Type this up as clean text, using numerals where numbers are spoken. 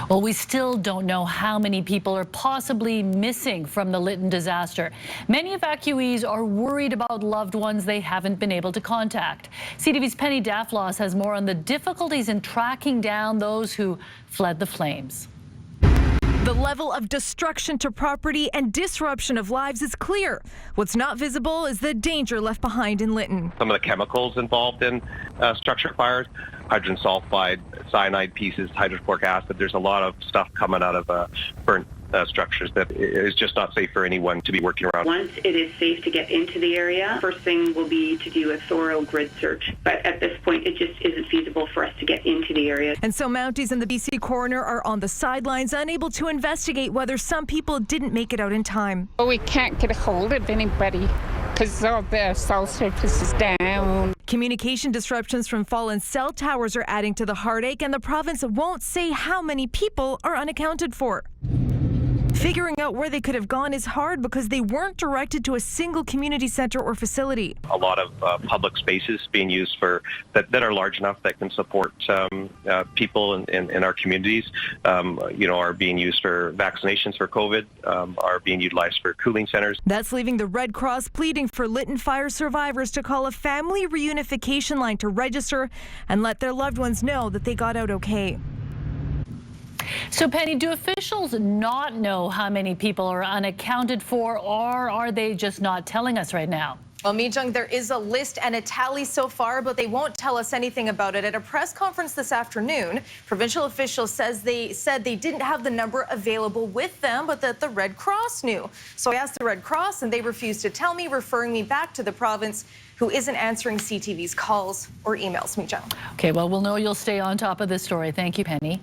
Well, we still don't know how many people are possibly missing from the Lytton disaster. Many evacuees are worried about loved ones they haven't been able to contact. CTV's Penny Daflos has more on the difficulties in tracking down those who fled the flames. The level of destruction to property and disruption of lives is clear. What's not visible is the danger left behind in Lytton. Some of the chemicals involved in structure fires, hydrogen sulfide, cyanide pieces, hydrochloric acid. There's a lot of stuff coming out of burnt structures that is just not safe for anyone to be working around. Once it is safe to get into the area, first thing will be to do a thorough grid search. But at this point, it just isn't feasible for us to get into the area. And so Mounties and the BC coroner are on the sidelines, unable to investigate whether some people didn't make it out in time. We can't get a hold of anybody because all the cell surface is down. Communication disruptions from fallen cell towers are adding to the heartache, and the province won't say how many people are unaccounted for. Figuring out where they could have gone is hard because they weren't directed to a single community center or facility. A lot of public spaces being used for that are large enough that can support people in our communities, are being used for vaccinations for COVID, are being utilized for cooling centers. That's leaving the Red Cross pleading for Lytton fire survivors to call a family reunification line to register and let their loved ones know that they got out okay. So, Penny, do officials not know how many people are unaccounted for, or are they just not telling us right now? Well, Mi-Jung, there is a list and a tally so far, but they won't tell us anything about it. At a press conference this afternoon, provincial officials said they didn't have the number available with them, but that the Red Cross knew. So I asked the Red Cross, and they refused to tell me, referring me back to the province, who isn't answering CTV's calls or emails. Mi-Jung. Okay, well, we'll know you'll stay on top of this story. Thank you, Penny.